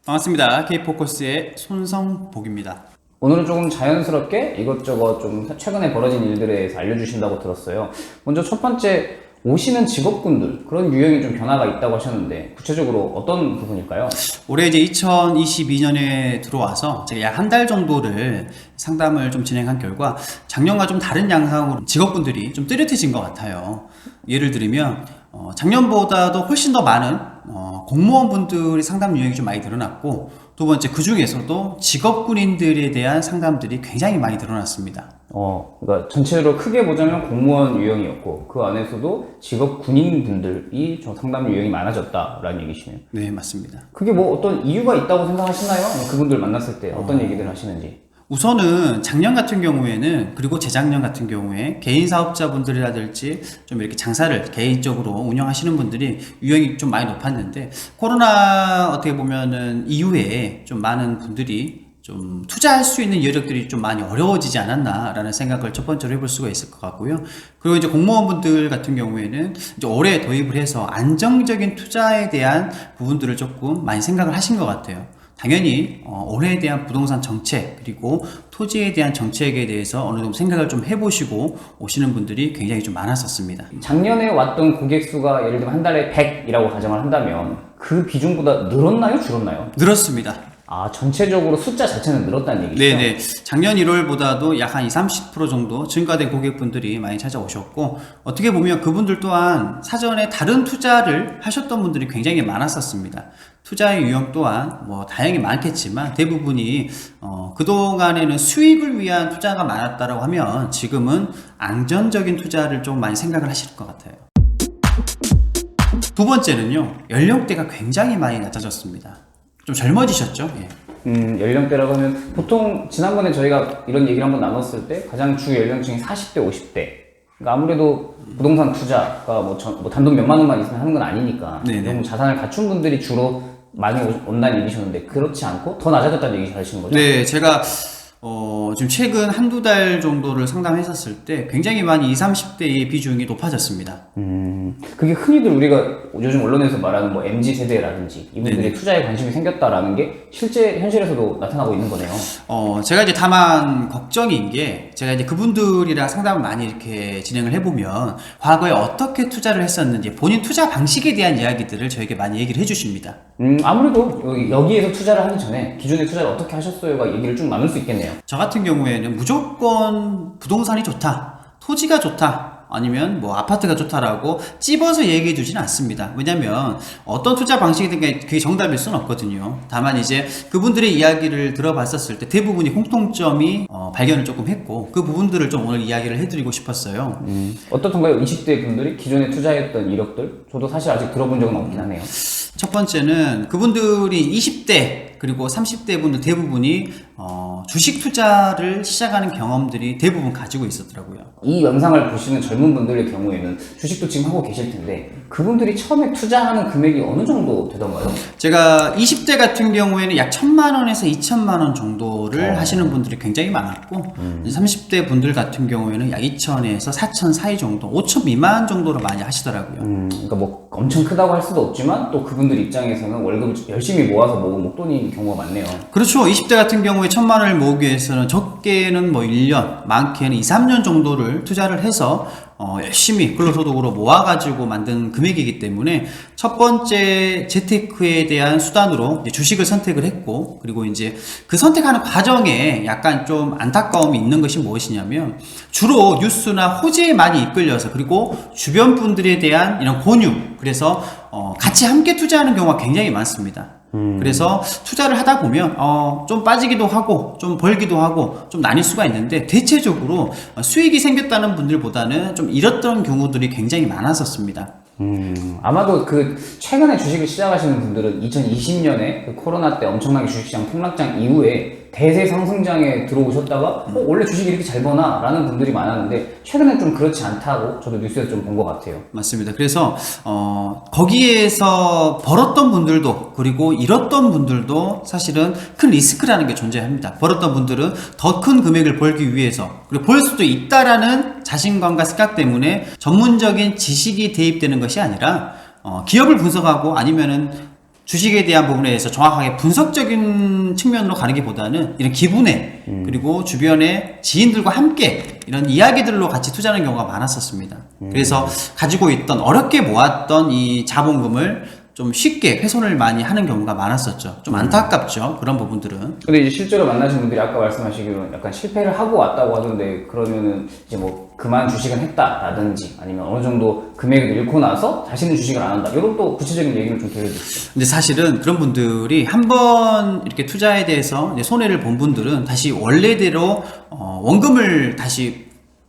반갑습니다. K포커스의 손성복입니다. 오늘은 조금 자연스럽게 이것저것 좀 최근에 벌어진 일들에 대해서 알려주신다고 들었어요. 먼저 첫 번째, 오시는 직업군들, 그런 유형이 좀 변화가 있다고 하셨는데 구체적으로 어떤 부분일까요? 올해 이제 2022년에 들어와서 제가 약 한 달 정도를 상담을 좀 진행한 결과 작년과 좀 다른 양상으로 직업군들이 좀 뚜렷해진 것 같아요. 예를 들면 작년보다도 훨씬 더 많은 공무원분들의 상담 유형이 좀 많이 늘어났고, 두 번째, 그 중에서도 직업군인들에 대한 상담들이 굉장히 많이 늘어났습니다. 그러니까 전체적으로 크게 보자면 공무원 유형이었고 그 안에서도 직업 군인분들이 좀 상담 유형이 많아졌다라는 얘기시네요. 네, 맞습니다. 그게 뭐 어떤 이유가 있다고 생각하시나요? 아니면 그분들 만났을 때 어떤 얘기들 하시는지? 우선은 작년 같은 경우에는, 그리고 재작년 같은 경우에 개인 사업자분들이라든지 좀 이렇게 장사를 개인적으로 운영하시는 분들이 유형이 좀 많이 높았는데, 코로나 어떻게 보면은 이후에 좀 많은 분들이 좀 투자할 수 있는 여력들이 좀 많이 어려워지지 않았나라는 생각을 첫 번째로 해볼 수가 있을 것 같고요. 그리고 이제 공무원분들 같은 경우에는 이제 올해 도입을 해서 안정적인 투자에 대한 부분들을 조금 많이 생각을 하신 것 같아요. 당연히 올해에 대한 부동산 정책, 그리고 토지에 대한 정책에 대해서 어느 정도 생각을 좀 해보시고 오시는 분들이 굉장히 좀 많았었습니다. 작년에 왔던 고객 수가 예를 들면 한 달에 100이라고 가정을 한다면 그 비중보다 늘었나요? 줄었나요? 늘었습니다. 전체적으로 숫자 자체는 늘었다는 얘기죠? 네네. 작년 1월보다도 약 한 20-30% 정도 증가된 고객분들이 많이 찾아오셨고, 어떻게 보면 그분들 또한 사전에 다른 투자를 하셨던 분들이 굉장히 많았었습니다. 투자의 유형 또한 뭐 다양히 많겠지만 대부분이 그동안에는 수익을 위한 투자가 많았다라고 하면 지금은 안전적인 투자를 좀 많이 생각을 하실 것 같아요. 두 번째는요, 연령대가 굉장히 많이 낮아졌습니다. 좀 젊어지셨죠? 예. 연령대라고 하면 보통 지난번에 저희가 이런 얘기를 한번 나눴을 때 가장 주 연령층이 40대, 50대. 그러니까 아무래도 부동산 투자가 뭐 단돈 몇만 원만 있으면 하는 건 아니니까 너무 자산을 갖춘 분들이 주로 많이 온다는 얘기셨는데 그렇지 않고 더 낮아졌다는 얘기 하시는 거죠? 네, 제가 지금 최근 한두 달 정도를 상담했었을 때 굉장히 많이 20, 30대의 비중이 높아졌습니다. 그게 흔히들 우리가 요즘 언론에서 말하는 뭐 MZ세대라든지 이분들이 투자에 관심이 생겼다라는 게 실제 현실에서도 나타나고 있는 거네요. 제가 이제 다만 걱정인 게, 제가 이제 그분들이랑 상담을 많이 이렇게 진행을 해보면 과거에 어떻게 투자를 했었는지 본인 투자 방식에 대한 이야기들을 저에게 많이 얘기를 해주십니다. 아무래도 여기에서 투자를 하기 전에 기존의 투자를 어떻게 하셨어요가 얘기를 좀 나눌 수 있겠네요. 저 같은 경우에는 무조건 부동산이 좋다, 토지가 좋다, 아니면 뭐 아파트가 좋다라고 찝어서 얘기해 주지는 않습니다. 왜냐면 어떤 투자 방식이든 그게 정답일 수는 없거든요. 다만 이제 그분들의 이야기를 들어봤었을 때 대부분이 공통점이 발견을 조금 했고, 그 부분들을 좀 오늘 이야기를 해드리고 싶었어요. 어떻던가요? 20대 분들이 기존에 투자했던 이력들? 저도 사실 아직 들어본 적은 없긴 하네요. 첫 번째는 그분들이 20대 그리고 30대 분들 대부분이 주식 투자를 시작하는 경험들이 대부분 가지고 있었더라고요. 이 영상을 보시는 젊은 분들의 경우에는 주식도 지금 하고 계실 텐데 그분들이 처음에 투자하는 금액이 어느 정도 되던가요? 제가 20대 같은 경우에는 약 1,000만 원에서 2,000만 원 정도를 하시는 분들이 굉장히 많았고, 30대 분들 같은 경우에는 약 2,000에서 4,000 사이 정도, 5,000 미만 정도로 많이 하시더라고요. 그러니까 뭐 엄청 크다고 할 수도 없지만 또 그분들 입장에서는 월급을 열심히 모아서 모은 목돈인 경우가 많네요. 그렇죠. 20대 같은 경우에 1,000만 원을 모으기 위해서는 적게는 뭐 1년, 많게는 2, 3년 정도를 투자를 해서 열심히 근로소득으로 모아가지고 만든 금액이기 때문에 첫 번째 재테크에 대한 수단으로 이제 주식을 선택을 했고, 그리고 이제 그 선택하는 과정에 약간 좀 안타까움이 있는 것이 무엇이냐면, 주로 뉴스나 호재에 많이 이끌려서, 그리고 주변 분들에 대한 이런 권유, 그래서 같이 함께 투자하는 경우가 굉장히 많습니다. 그래서 투자를 하다 보면 좀 빠지기도 하고 좀 벌기도 하고 좀 나뉠 수가 있는데, 대체적으로 수익이 생겼다는 분들보다는 좀 잃었던 경우들이 굉장히 많았었습니다. 아마도 그 최근에 주식을 시작하시는 분들은 2020년에 그 코로나 때 엄청나게 주식시장 폭락장 이후에 대세 상승장에 들어오셨다가 원래 주식이 이렇게 잘 버나? 라는 분들이 많았는데 최근엔 좀 그렇지 않다고 저도 뉴스에서 좀 본 것 같아요. 맞습니다. 그래서 거기에서 벌었던 분들도 그리고 잃었던 분들도 사실은 큰 리스크라는 게 존재합니다. 벌었던 분들은 더 큰 금액을 벌기 위해서, 그리고 벌 수도 있다라는 자신감과 생각 때문에 전문적인 지식이 대입되는 것이 아니라 기업을 분석하고 아니면은 주식에 대한 부분에 대해서 정확하게 분석적인 측면으로 가는 게 보다는 이런 기분에 그리고 주변의 지인들과 함께 이런 이야기들로 같이 투자하는 경우가 많았었습니다. 그래서 가지고 있던 어렵게 모았던 이 자본금을 좀 쉽게 훼손을 많이 하는 경우가 많았었죠. 좀 안타깝죠. 그런 부분들은. 근데 이제 실제로 만나신 분들이 아까 말씀하시기로는 약간 실패를 하고 왔다고 하던데, 그러면은 이제 뭐 그만 주식은 했다라든지 아니면 어느 정도 금액을 잃고 나서 다시는 주식을 안 한다, 이런 또 구체적인 얘기를 좀 들려주시죠. 근데 사실은 그런 분들이 한번 이렇게 투자에 대해서 이제 손해를 본 분들은 다시 원래대로 원금을 다시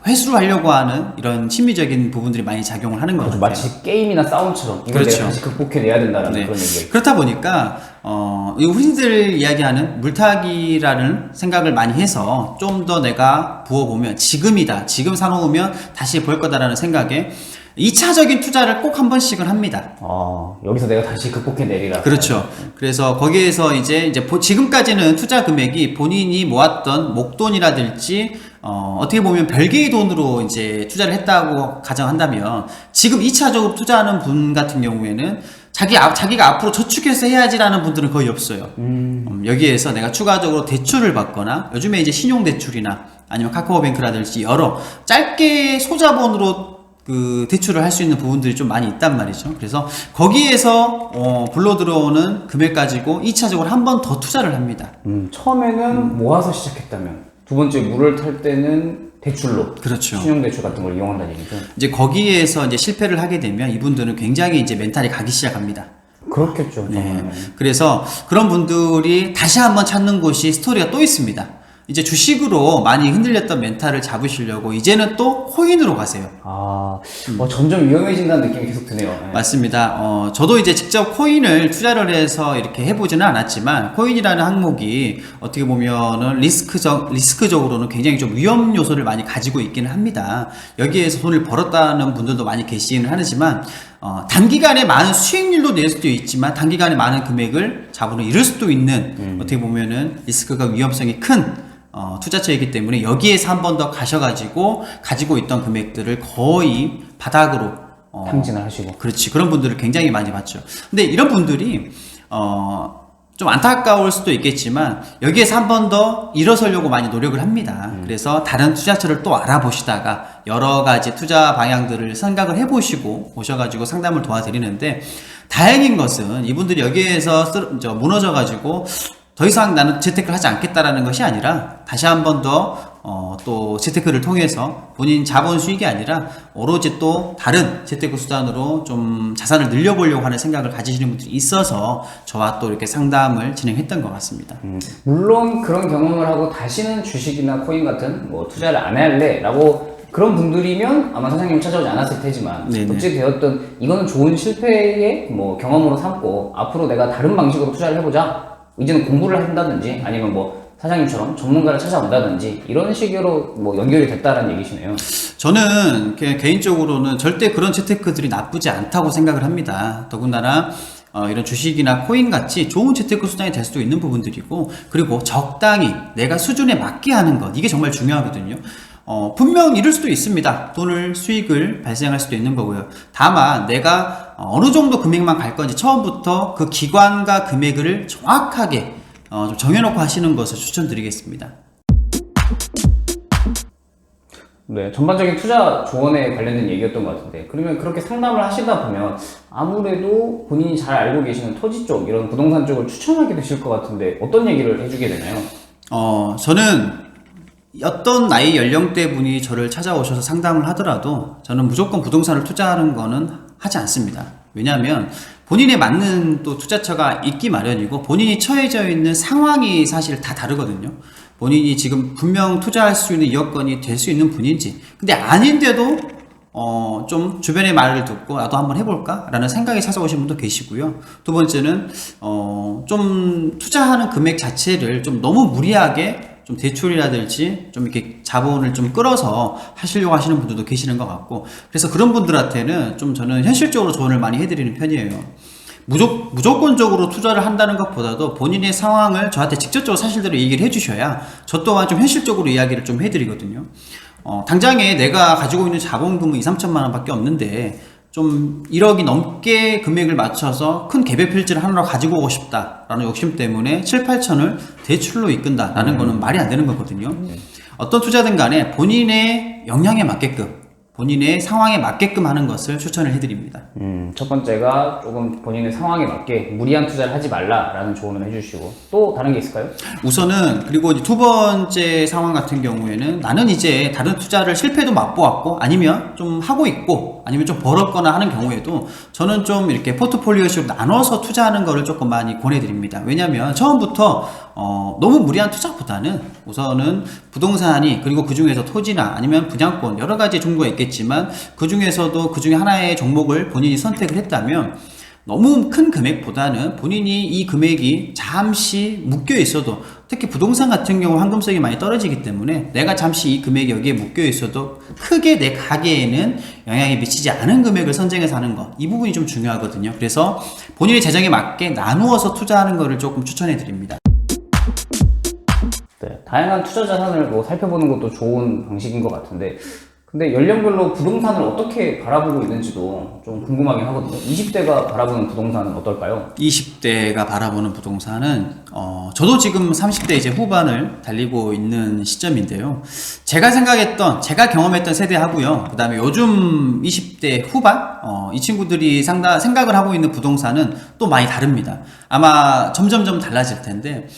회수를 하려고 하는 이런 심리적인 부분들이 많이 작용을 하는 것 같아요. 마치 게임이나 싸움처럼 이걸 그렇죠. 내가 다시 극복해내야 된다는 네. 그런 얘기를. 그렇다 보니까 이 흔히들 이야기하는 물타기라는 생각을 많이 해서 좀 더 내가 부어보면 지금이다, 지금 사놓으면 다시 벌 거다라는 생각에 2차적인 투자를 꼭 한 번씩은 합니다. 여기서 내가 다시 극복해내리라. 그렇죠. 그래서 거기에서 이제 지금까지는 투자 금액이 본인이 모았던 목돈이라든지 어떻게 보면 별개의 돈으로 이제 투자를 했다고 가정한다면, 지금 2차적으로 투자하는 분 같은 경우에는 자기가 앞으로 저축해서 해야지라는 분들은 거의 없어요. 여기에서 내가 추가적으로 대출을 받거나, 요즘에 이제 신용대출이나 아니면 카카오뱅크라든지 여러 짧게 소자본으로 그 대출을 할 수 있는 부분들이 좀 많이 있단 말이죠. 그래서 거기에서 불러 들어오는 금액 가지고 2차적으로 한 번 더 투자를 합니다. 처음에는 모아서 시작했다면, 두 번째 물을 탈 때는 대출로, 그렇죠. 신용대출 같은 걸 이용한다는 얘기죠. 이제 거기에서 이제 실패를 하게 되면 이분들은 굉장히 이제 멘탈이 가기 시작합니다. 그렇겠죠. 네. 그래서 그런 분들이 다시 한번 찾는 곳이 스토리가 또 있습니다. 이제 주식으로 많이 흔들렸던 멘탈을 잡으시려고 이제는 또 코인으로 가세요. 점점 위험해진다는 느낌이 계속 드네요. 네. 맞습니다. 저도 이제 직접 코인을 투자를 해서 이렇게 해보지는 않았지만, 코인이라는 항목이 어떻게 보면은 리스크적으로는 굉장히 좀 위험 요소를 많이 가지고 있기는 합니다. 여기에서 돈을 벌었다는 분들도 많이 계시기는 하지만, 단기간에 많은 수익률도 낼 수도 있지만, 단기간에 많은 금액을 자본을 잃을 수도 있는, 어떻게 보면은 리스크가 위험성이 큰 투자처이기 때문에 여기에서 한 번 더 가셔가지고 가지고 있던 금액들을 거의 바닥으로 탕진을 하시고. 그렇지, 그런 분들을 굉장히 많이 봤죠. 근데 이런 분들이 좀 안타까울 수도 있겠지만 여기에서 한 번 더 일어서려고 많이 노력을 합니다. 그래서 다른 투자처를 또 알아보시다가 여러 가지 투자 방향들을 생각을 해보시고 오셔가지고 상담을 도와드리는데, 다행인 것은 이분들이 여기에서 무너져가지고 더 이상 나는 재테크를 하지 않겠다라는 것이 아니라, 다시 한 번 더 또 재테크를 통해서 본인 자본 수익이 아니라 오로지 또 다른 재테크 수단으로 좀 자산을 늘려보려고 하는 생각을 가지시는 분들이 있어서 저와 또 이렇게 상담을 진행했던 것 같습니다. 물론 그런 경험을 하고 다시는 주식이나 코인 같은 뭐 투자를 안 할래 라고 그런 분들이면 아마 사장님을 찾아오지 않았을 테지만, 어찌 되었든 이거는 좋은 실패의 뭐 경험으로 삼고 앞으로 내가 다른 방식으로 투자를 해보자, 이제는 공부를 한다든지 아니면 뭐 사장님처럼 전문가를 찾아온다든지 이런 식으로 뭐 연결이 됐다라는 얘기시네요. 저는 개인적으로는 절대 그런 재테크들이 나쁘지 않다고 생각을 합니다. 더군다나 이런 주식이나 코인 같이 좋은 재테크 수단이 될 수도 있는 부분들이고, 그리고 적당히 내가 수준에 맞게 하는 것, 이게 정말 중요하거든요. 분명 잃을 수도 있습니다. 수익을 발생할 수도 있는 거고요. 다만 내가 어느 정도 금액만 갈 건지 처음부터 그 기관과 금액을 정확하게 좀 정해놓고 하시는 것을 추천드리겠습니다. 네, 전반적인 투자 조언에 관련된 얘기였던 것 같은데, 그러면 그렇게 상담을 하시다 보면 아무래도 본인이 잘 알고 계시는 토지 쪽, 이런 부동산 쪽을 추천하게 되실 것 같은데 어떤 얘기를 해주게 되나요? 저는 어떤 나이 연령대 분이 저를 찾아오셔서 상담을 하더라도 저는 무조건 부동산을 투자하는 거는 하지 않습니다. 왜냐하면 본인에 맞는 또 투자처가 있기 마련이고, 본인이 처해져 있는 상황이 사실 다 다르거든요. 본인이 지금 분명 투자할 수 있는 여건이 될 수 있는 분인지, 근데 아닌데도 좀 주변의 말을 듣고 나도 한번 해볼까? 라는 생각이 찾아오신 분도 계시고요. 두 번째는 좀 투자하는 금액 자체를 좀 너무 무리하게 좀 대출이라든지 좀 이렇게 자본을 좀 끌어서 하시려고 하시는 분들도 계시는 것 같고, 그래서 그런 분들한테는 좀 저는 현실적으로 조언을 많이 해드리는 편이에요. 무조건적으로 투자를 한다는 것보다도 본인의 상황을 저한테 직접적으로 사실대로 얘기를 해주셔야 저 또한 좀 현실적으로 이야기를 좀 해드리거든요. 당장에 내가 가지고 있는 자본금은 2, 3천만 원 밖에 없는데 좀 1억이 넘게 금액을 맞춰서 큰 개별 필지를 하나 가지고 오고 싶다라는 욕심 때문에 7, 8천을 대출로 이끈다라는 거는 말이 안 되는 거거든요. 어떤 투자든 간에 본인의 역량에 맞게끔, 본인의 상황에 맞게끔 하는 것을 추천을 해드립니다. 첫 번째가 조금 본인의 상황에 맞게 무리한 투자를 하지 말라라는 조언을 해주시고, 또 다른 게 있을까요? 우선은, 그리고 이제 두 번째 상황 같은 경우에는 나는 이제 다른 투자를 실패도 맛보았고 아니면 좀 하고 있고 아니면 좀 벌었거나 하는 경우에도 저는 좀 이렇게 포트폴리오식으로 나눠서 투자하는 거를 조금 많이 권해드립니다. 왜냐면 처음부터 너무 무리한 투자보다는 우선은 부동산이, 그리고 그 중에서 토지나 아니면 분양권 여러 가지 종류가 있겠지만 그 중에서도 그 중에 하나의 종목을 본인이 선택을 했다면 너무 큰 금액보다는 본인이 이 금액이 잠시 묶여 있어도, 특히 부동산 같은 경우 황금성이 많이 떨어지기 때문에 내가 잠시 이 금액이 여기에 묶여 있어도 크게 내 가계에는 영향이 미치지 않은 금액을 선정해서 하는 것, 이 부분이 좀 중요하거든요. 그래서 본인의 재정에 맞게 나누어서 투자하는 것을 조금 추천해 드립니다. 네, 다양한 투자 자산을 뭐 살펴보는 것도 좋은 방식인 것 같은데, 근데 연령별로 부동산을 어떻게 바라보고 있는지도 좀 궁금하긴 하거든요. 20대가 바라보는 부동산은 어떨까요? 20대가 바라보는 부동산은 저도 지금 30대 이제 후반을 달리고 있는 시점인데요. 제가 생각했던, 제가 경험했던 세대하고요. 그 다음에 요즘 20대 후반 이 친구들이 생각을 하고 있는 부동산은 또 많이 다릅니다. 아마 점점점 달라질 텐데,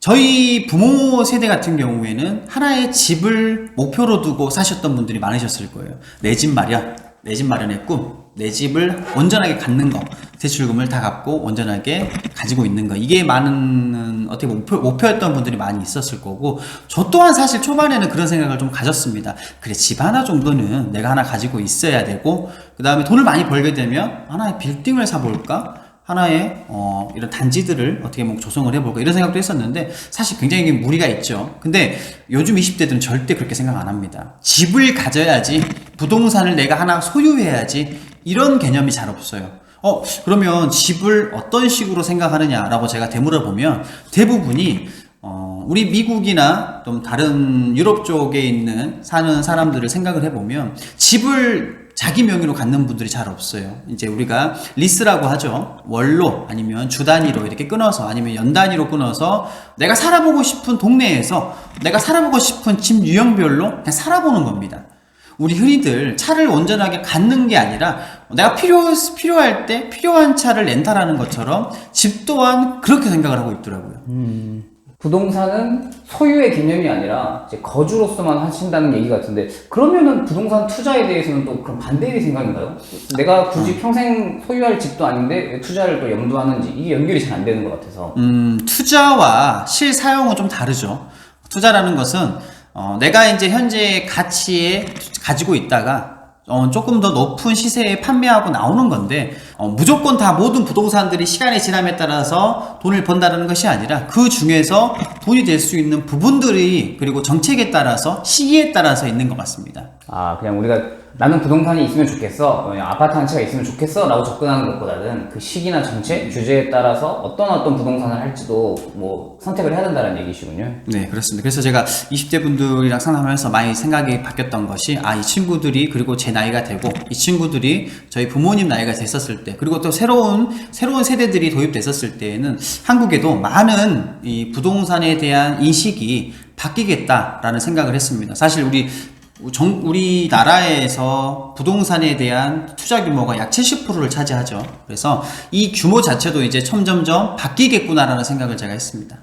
저희 부모 세대 같은 경우에는 하나의 집을 목표로 두고 사셨던 분들이 많으셨을 거예요. 내 집 마련, 내 집 마련의 꿈, 내 집을 온전하게 갖는 거, 대출금을 다 갚고 온전하게 가지고 있는 거, 이게 많은 어떻게 목표였던 분들이 많이 있었을 거고, 저 또한 사실 초반에는 그런 생각을 좀 가졌습니다. 그래, 집 하나 정도는 내가 하나 가지고 있어야 되고, 그 다음에 돈을 많이 벌게 되면 하나의 빌딩을 사볼까? 하나의 이런 단지들을 어떻게 뭐 조성을 해볼까, 이런 생각도 했었는데 사실 굉장히 무리가 있죠. 근데 요즘 20대들은 절대 그렇게 생각 안 합니다. 집을 가져야지, 부동산을 내가 하나 소유해야지, 이런 개념이 잘 없어요. 그러면 집을 어떤 식으로 생각하느냐라고 제가 되물어보면 대부분이 우리 미국이나 좀 다른 유럽 쪽에 사는 사람들을 생각을 해보면 집을 자기 명의로 갖는 분들이 잘 없어요. 이제 우리가 리스라고 하죠. 월로 아니면 주 단위로 이렇게 끊어서, 아니면 연 단위로 끊어서 내가 살아보고 싶은 동네에서 내가 살아보고 싶은 집 유형별로 그냥 살아보는 겁니다. 우리 흔히들 차를 온전하게 갖는 게 아니라 내가 필요할 때 필요한 차를 렌탈하는 것처럼 집 또한 그렇게 생각을 하고 있더라고요. 부동산은 소유의 개념이 아니라 이제 거주로서만 하신다는 얘기 같은데, 그러면은 부동산 투자에 대해서는 또 그런 반대의 생각인가요? 내가 굳이 평생 소유할 집도 아닌데 왜 투자를 또 염두하는지, 이게 연결이 잘 안 되는 것 같아서. 투자와 실사용은 좀 다르죠. 투자라는 것은 내가 이제 현재 가치에 가지고 있다가 조금 더 높은 시세에 판매하고 나오는 건데, 무조건 다 모든 부동산들이 시간의 지남에 따라서 돈을 번다는 것이 아니라 그 중에서 돈이 될 수 있는 부분들이, 그리고 정책에 따라서, 시기에 따라서 있는 것 같습니다. 그냥 우리가 나는 부동산이 있으면 좋겠어, 아파트 한 채가 있으면 좋겠어 라고 접근하는 것보다는 그 시기나 정책, 규제에 따라서 어떤 부동산을 할지도 뭐 선택을 해야 된다는 얘기시군요. 네, 그렇습니다. 그래서 제가 20대 분들이랑 상담하면서 많이 생각이 바뀌었던 것이, 이 친구들이, 그리고 제 나이가 되고 이 친구들이 저희 부모님 나이가 됐었을 때, 그리고 또 새로운 세대들이 도입됐었을 때에는 한국에도 많은 이 부동산에 대한 인식이 바뀌겠다라는 생각을 했습니다. 사실 우리나라에서 부동산에 대한 투자 규모가 약 70%를 차지하죠. 그래서 이 규모 자체도 이제 점점점 바뀌겠구나라는 생각을 제가 했습니다.